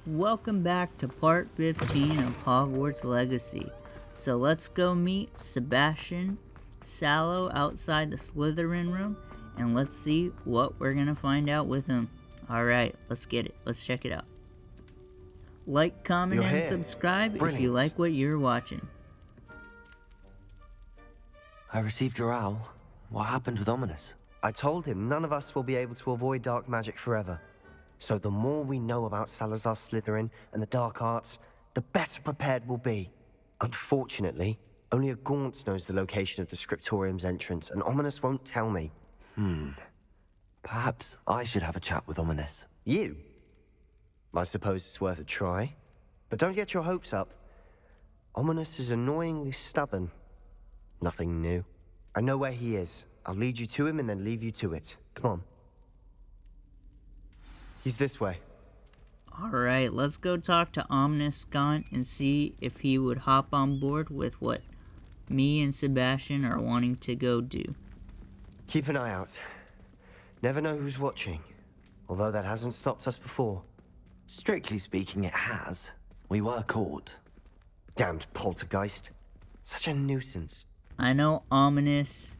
Welcome back to part 15 of Hogwarts Legacy. So let's go meet Sebastian Sallow outside the Slytherin room, and let's see what we're gonna find out with him. Alright, let's get it. Let's check it out. Like, comment, and subscribe if you like what you're watching. I received your owl. What happened with Ominous? I told him none of us will be able to avoid dark magic forever. So the more we know about Salazar Slytherin and the dark arts, the better prepared we'll be. Unfortunately, only a Gaunt knows the location of the Scriptorium's entrance, and Ominous won't tell me. Perhaps I should have a chat with Ominous. You? I suppose it's worth a try. But don't get your hopes up. Ominous is annoyingly stubborn. Nothing new. I know where he is. I'll lead you to him and then leave you to it. Come on. He's this way. Alright, let's go talk to Ominous Gaunt and see if he would hop on board with what me and Sebastian are wanting to go do. Keep an eye out. Never know who's watching. Although that hasn't stopped us before. Strictly speaking, it has. We were caught. Damned poltergeist. Such a nuisance. I know Ominous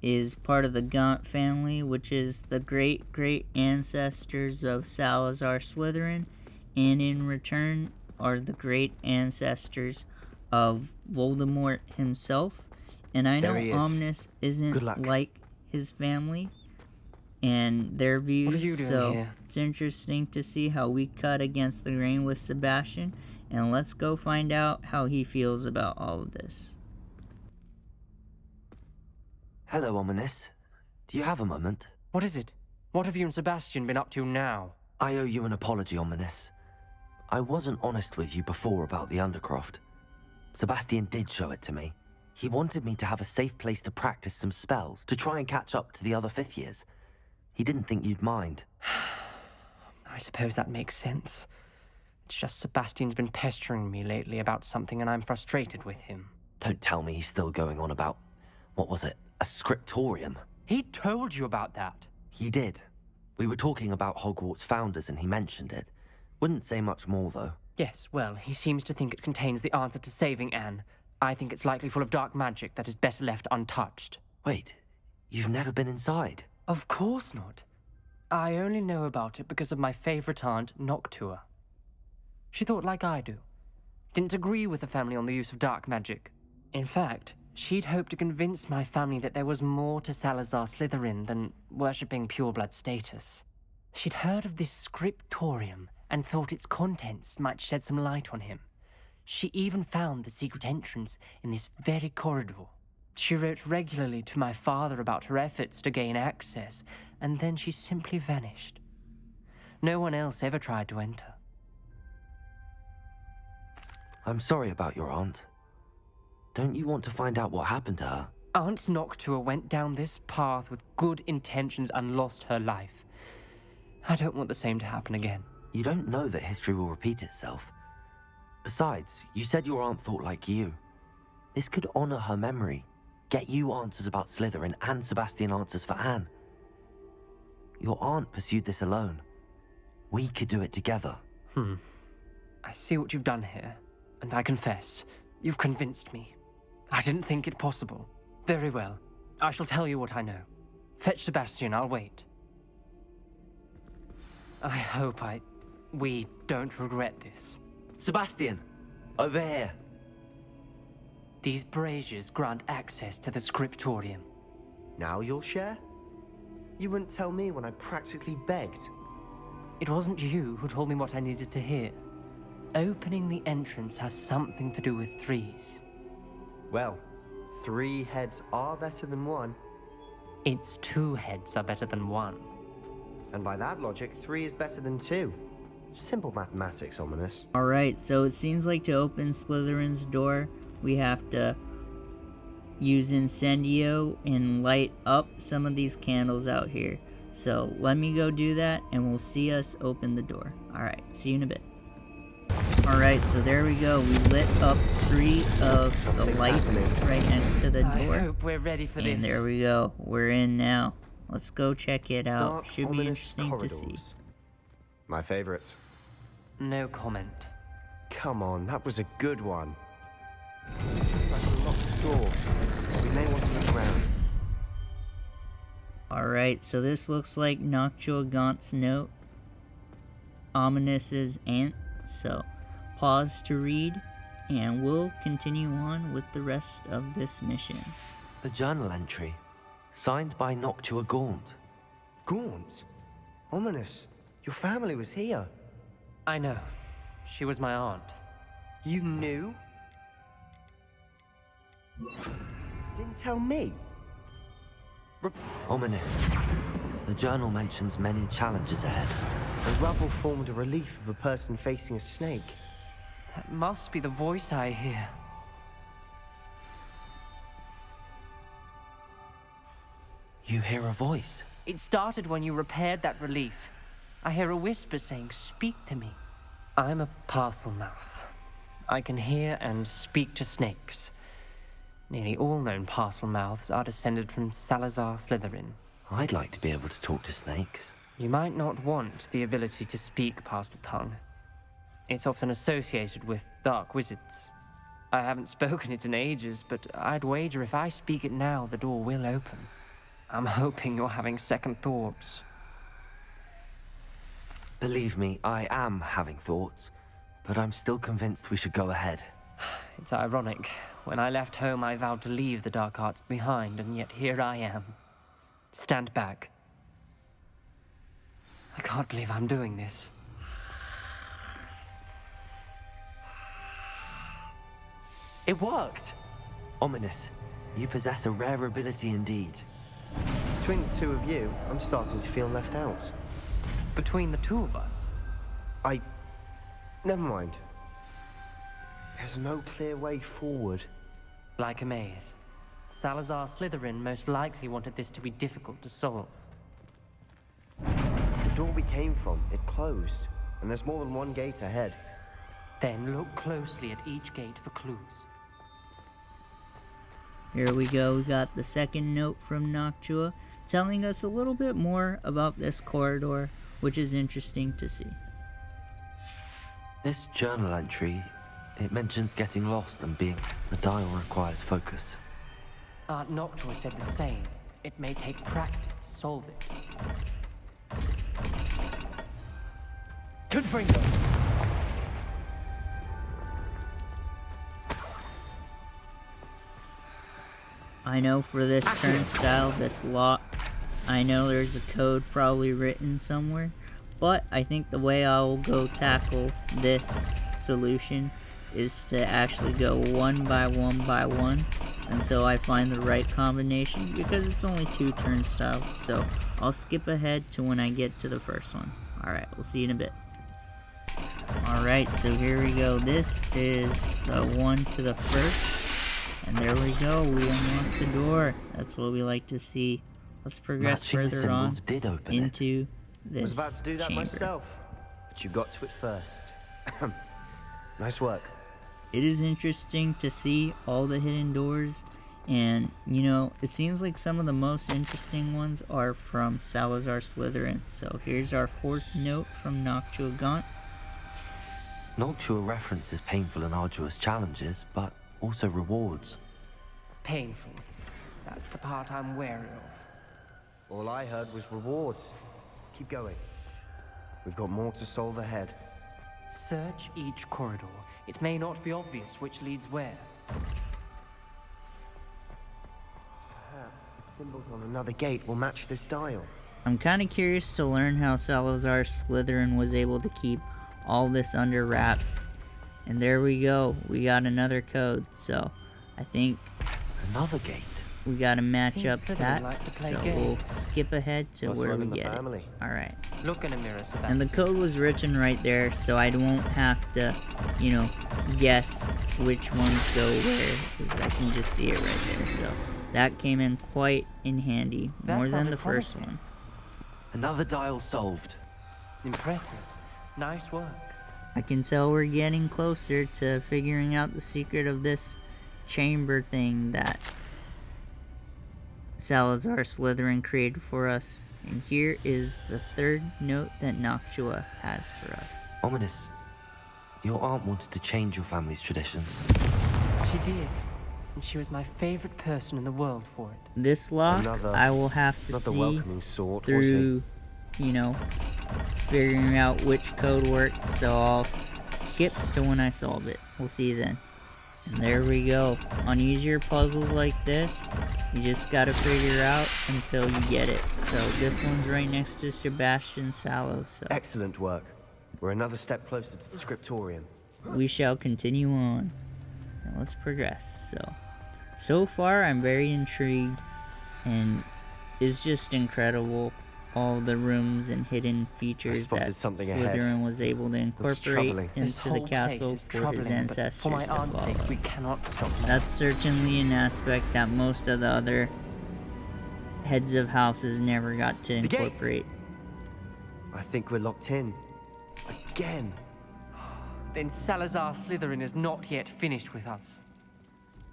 is part of the Gaunt family, which is the great ancestors of Salazar Slytherin, and in return are the great ancestors of Voldemort himself. And I know Ominous isn't like his family and their views, what are you doing so here? It's interesting to see how we cut against the grain with Sebastian, and let's go find out how he feels about all of this. Hello, Ominous. Do you have a moment? What is it? What have you and Sebastian been up to now? I owe you an apology, Ominous. I wasn't honest with you before about the Undercroft. Sebastian did show it to me. He wanted me to have a safe place to practice some spells, to try and catch up to the other fifth years. He didn't think you'd mind. I suppose that makes sense. It's just Sebastian's been pestering me lately about something and I'm frustrated with him. Don't tell me he's still going on about, what was it, a scriptorium? He told you about that. He did. We were talking about Hogwarts founders and he mentioned it. Wouldn't say much more, though. Yes, well, he seems to think it contains the answer to saving Anne. I think it's likely full of dark magic that is better left untouched. Wait, you've never been inside? Of course not. I only know about it because of my favorite aunt, Noctua. She thought like I do. Didn't agree with the family on the use of dark magic. In fact, she'd hoped to convince my family that there was more to Salazar Slytherin than worshipping pureblood status. She'd heard of this scriptorium and thought its contents might shed some light on him. She even found the secret entrance in this very corridor. She wrote regularly to my father about her efforts to gain access, and then she simply vanished. No one else ever tried to enter. I'm sorry about your aunt. Don't you want to find out what happened to her? Aunt Noctua went down this path with good intentions and lost her life. I don't want the same to happen again. You don't know that history will repeat itself. Besides, you said your aunt thought like you. This could honor her memory. Get you answers about Slytherin and Sebastian answers for Anne. Your aunt pursued this alone. We could do it together. I see what you've done here, and I confess, you've convinced me. I didn't think it possible. Very well. I shall tell you what I know. Fetch Sebastian, I'll wait. I hope we don't regret this. Sebastian! Over here! These braziers grant access to the scriptorium. Now you'll share? You wouldn't tell me when I practically begged. It wasn't you who told me what I needed to hear. Opening the entrance has something to do with threes. Well, 3 heads are better than 1. Its 2 heads are better than 1. And by that logic, 3 is better than 2. Simple mathematics, Ominous. Alright, so it seems like to open Slytherin's door, we have to use Incendio and light up some of these candles out here. So let me go do that and we'll see us open the door. Alright, see you in a bit. Alright, so there we go. We lit up 3 of the lights right next to the door. I hope we're ready for this. And there we go. We're in now. Let's go check it out. Dark, Should be ominous interesting to see. corridors. My favorite. No comment. Come on, that was a good one. Like a locked door. We may want to look around. Alright, so this looks like Noctua Gaunt's note. Ominous's aunt. So, pause to read, and we'll continue on with the rest of this mission. The journal entry, signed by Noctua Gaunt. Gaunt? Ominous. Your family was here. I know. She was my aunt. You knew? Didn't tell me. Ominous. The journal mentions many challenges ahead. The rubble formed a relief of a person facing a snake. That must be the voice I hear. You hear a voice. It started when you repaired that relief. I hear a whisper saying, "Speak to me." I'm a parcel mouth. I can hear and speak to snakes. Nearly all known parcel mouths are descended from Salazar Slytherin. I'd like to be able to talk to snakes. You might not want the ability to speak parcel tongue. It's often associated with dark wizards. I haven't spoken it in ages, but I'd wager if I speak it now, the door will open. I'm hoping you're having second thoughts. Believe me, I am having thoughts, but I'm still convinced we should go ahead. It's ironic. When I left home, I vowed to leave the dark arts behind, and yet here I am. Stand back. I can't believe I'm doing this. It worked! Ominous, you possess a rare ability indeed. Between the two of you, I'm starting to feel left out. Between the two of us, Never mind. There's no clear way forward. like a maze. Salazar Slytherin most likely wanted this to be difficult to solve. The door we came from, it closed. And there's more than one gate ahead. Then look closely at each gate for clues. Here we go, we got the second note from Noctua, telling us a little bit more about this corridor, which is interesting to see. This journal entry, it mentions getting lost and being... The dial requires focus. Aunt Noctua said the same. It may take practice to solve it. Confringo! I know for this turnstile, this lock, I know there's a code probably written somewhere, but I think the way I will go tackle this solution is to actually go one by one until I find the right combination, because it's only 2 turnstiles, so I'll skip ahead to when I get to the first one. Alright, we'll see you in a bit. Alright, so here we go. This is the one to the first. And there we go, we unlocked the door. That's what we like to see. Let's progress Matching the further on symbols did open it. into this I was about to do that chamber. myself. But you got to it first. Nice work. It is interesting to see all the hidden doors. And, you know, it seems like some of the most interesting ones are from Salazar Slytherin. So here's our 4th note from Noctua Gaunt. Noctua references painful and arduous challenges, but also rewards. Painful. That's the part I'm wary of. All I heard was rewards. Keep going. We've got more to solve ahead. Search each corridor. It may not be obvious which leads where. Symbols on another gate will match this dial. I'm kind of curious to learn how Salazar Slytherin was able to keep all this under wraps. And there we go, we got another code, so I think Another gate. we gotta match Seems up Slytherin that, like to play so we'll games. skip ahead to Must where run we in the get it. family. Alright, Look in a mirror, Sebastian. and the code was written right there, so I won't have to, you know, guess which ones go where, because I can just see it right there, so that came in quite in handy, That more than sounded the first promising. one. Another dial solved. Impressive. Nice work. I can tell we're getting closer to figuring out the secret of this chamber thing that Salazar Slytherin created for us. And here is the 3rd note that Noctua has for us. Ominous, Your aunt wanted to change your family's traditions. She did. And she was my favorite person in the world for it. This lock, I will have to Not the see welcoming sort, was he? through, you know, figuring out which code works, so I'll skip to when I solve it. We'll see you then. And there we go. On easier puzzles like this, you just gotta figure out until you get it. So this one's right next to Sebastian Sallow, so Excellent work. We're another step closer to the scriptorium. we shall continue on. Now let's progress. So far I'm very intrigued, and it's just incredible all the rooms and hidden features spotted that something ahead. Slytherin was able to incorporate troubling. This into whole the castle place is for his troubling, but ancestors for my to aunt's sake, follow. we cannot stop now. That's certainly an aspect that most of the other heads of houses never got to The gate! incorporate. I think we're locked in. Again. Then Salazar Slytherin is not yet finished with us.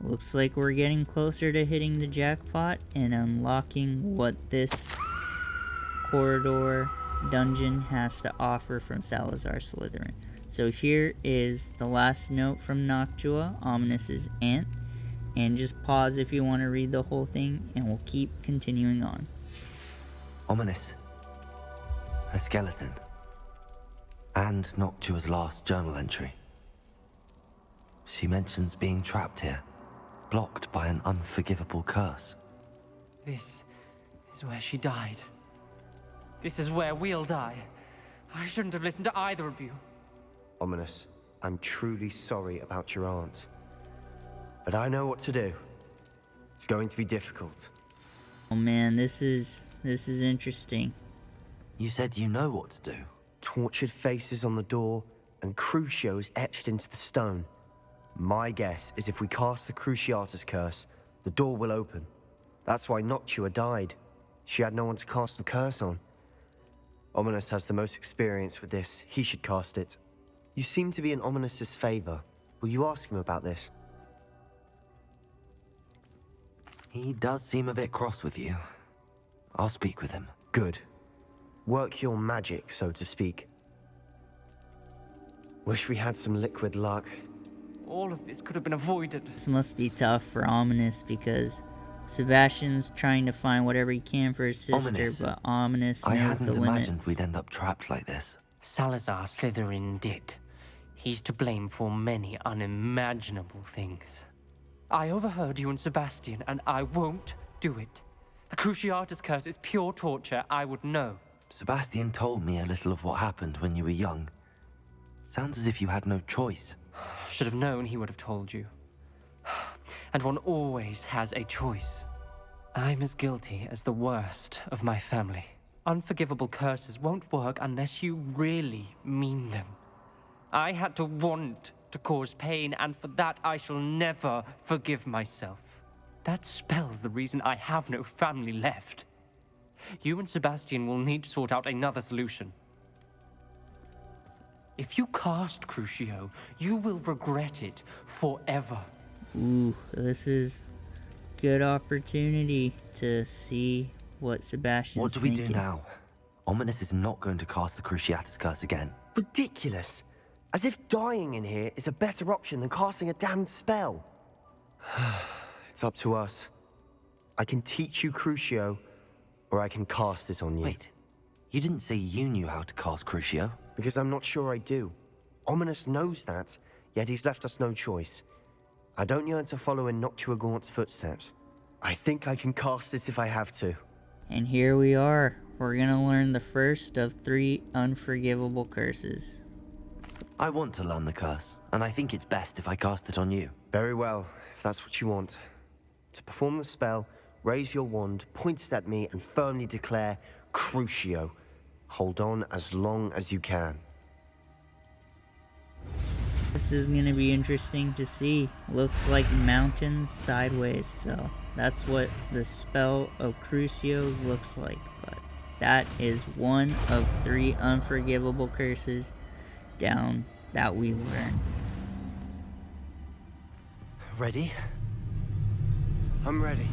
Looks like we're getting closer to hitting the jackpot and unlocking what this corridor dungeon has to offer from Salazar Slytherin. So here is the last note from Noctua, Ominous's aunt, and just pause if you want to read the whole thing, and we'll keep continuing on. Ominous. Her skeleton. And Noctua's last journal entry. She mentions being trapped here, blocked by an unforgivable curse. This is where she died. This is where we'll die. I shouldn't have listened to either of you. Ominous, I'm truly sorry about your aunt. But I know what to do. It's going to be difficult. Oh man, this is interesting. You said you know what to do. Tortured faces on the door, and Crucio is etched into the stone. My guess is if we cast the Cruciatus curse, the door will open. That's why Noctua died. She had no one to cast the curse on. Ominous has the most experience with this. He should cast it. You seem to be in Ominous's favor. Will you ask him about this? He does seem a bit cross with you. I'll speak with him. Good. Work your magic, so to speak. Wish we had some liquid luck. All of this could have been avoided. This must be tough for Ominous because Sebastian's trying to find whatever he can for his sister, Ominous. but Ominous I knows hadn't the limits. imagined we'd end up trapped like this. Salazar Slytherin did. He's to blame for many unimaginable things. I overheard you and Sebastian, and I won't do it. The Cruciatus curse is pure torture, I would know. Sebastian told me a little of what happened when you were young. Sounds as if you had no choice. Should have known he would have told you. And one always has a choice. I'm as guilty as the worst of my family. Unforgivable curses won't work unless you really mean them. I had to want to cause pain, and for that I shall never forgive myself. That spells the reason I have no family left. You and Sebastian will need to sort out another solution. If you cast Crucio, you will regret it forever. Ooh, this is good opportunity to see what Sebastian's What do we do thinking. now? Ominous is not going to cast the Cruciatus curse again. Ridiculous! As if dying in here is a better option than casting a damned spell. It's up to us. I can teach you Crucio, or I can cast it on you. Wait, you didn't say you knew how to cast Crucio? Because I'm not sure I do. Ominous knows that, yet he's left us no choice. I don't yearn to follow in Noctua Gaunt's footsteps. I think I can cast it if I have to. And here we are. We're gonna learn the first of 3 unforgivable curses. I want to learn the curse, and I think it's best if I cast it on you. Very well, if that's what you want. To perform the spell, raise your wand, point it at me, and firmly declare Crucio. Hold on as long as you can. This is gonna be interesting to see. Looks like mountains sideways, so that's what the spell of Crucio looks like. But that is one of 3 unforgivable curses down that we learn. Ready? I'm ready.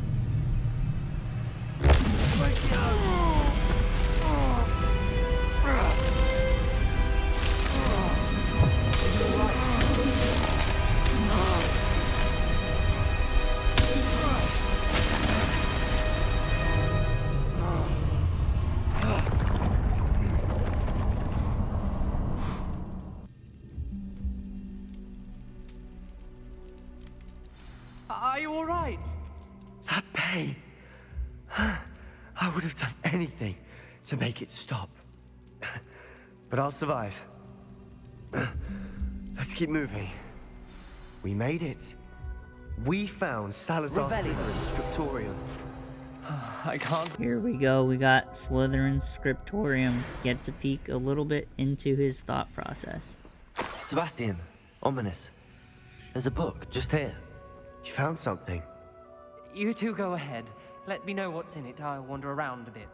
Are you alright? That pain. I would have done anything to make it stop. But I'll survive. Let's keep moving. We made it. We found Salazar Slytherin's scriptorium. I can't. Here we go, we got Slytherin's scriptorium. Get to peek a little bit into his thought process. Sebastian, ominous. There's a book just here. You found something. You two go ahead. Let me know what's in it. I'll wander around a bit.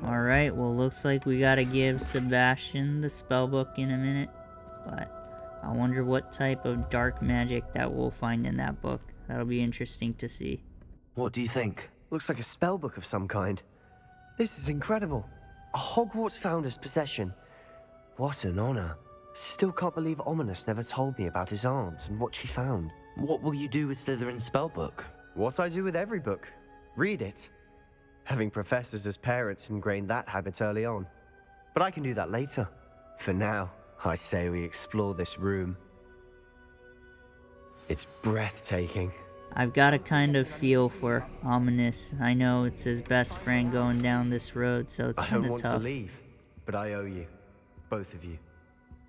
Alright, well, looks like we gotta give Sebastian the spellbook in a minute. But I wonder what type of dark magic that we'll find in that book. That'll be interesting to see. What do you think? Looks like a spellbook of some kind. This is incredible. A Hogwarts founder's possession. What an honor. Still can't believe Ominous never told me about his aunt and what she found. What will you do with Slytherin's spellbook? What I do with every book. Read it. Having professors as parents ingrained that habit early on. But I can do that later. For now, I say we explore this room. It's breathtaking. I've got a kind of feel for Ominous. I know it's his best friend going down this road, so it's I kind don't of want tough. to leave, but I owe you. Both of you.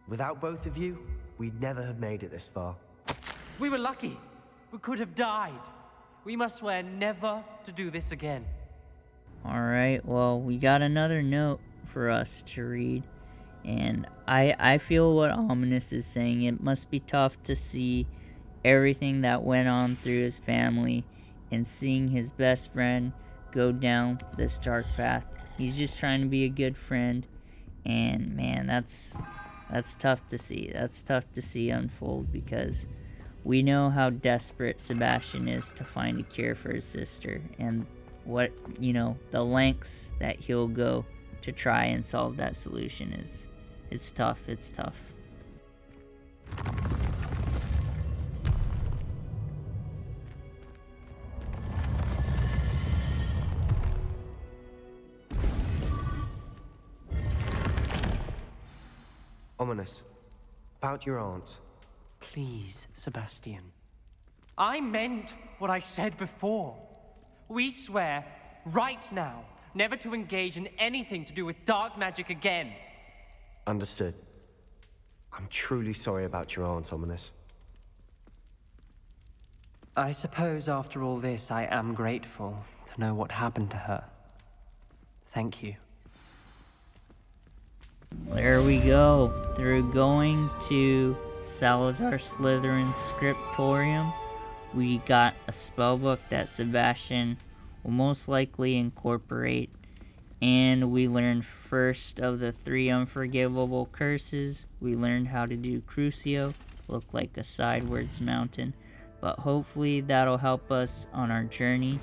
Without both of you, we'd never have made it this far. We were lucky. We could have died. We must swear never to do this again. Alright, well, we got another note for us to read. And I feel what Ominous is saying. It must be tough to see everything that went on through his family and seeing his best friend go down this dark path. He's just trying to be a good friend. And man, that's tough to see. That's tough to see unfold because we know how desperate Sebastian is to find a cure for his sister and what, the lengths that he'll go to try and solve that solution is. It's tough. It's tough. Ominous. About your aunt. Please, Sebastian. I meant what I said before. We swear, right now, never to engage in anything to do with dark magic again. Understood. I'm truly sorry about your aunt, Ominous. I suppose after all this, I am grateful to know what happened to her. Thank you. There we go. Through going to Salazar Slytherin's scriptorium, we got a spellbook that Sebastian will most likely incorporate. And we learned first of the 3 unforgivable curses. We learned how to do Crucio, look like a sidewards mountain. But hopefully that'll help us on our journey.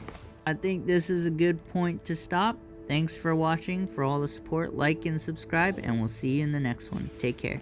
I think this is a good point to stop. Thanks for watching. For all the support, like and subscribe, and we'll see you in the next one. Take care.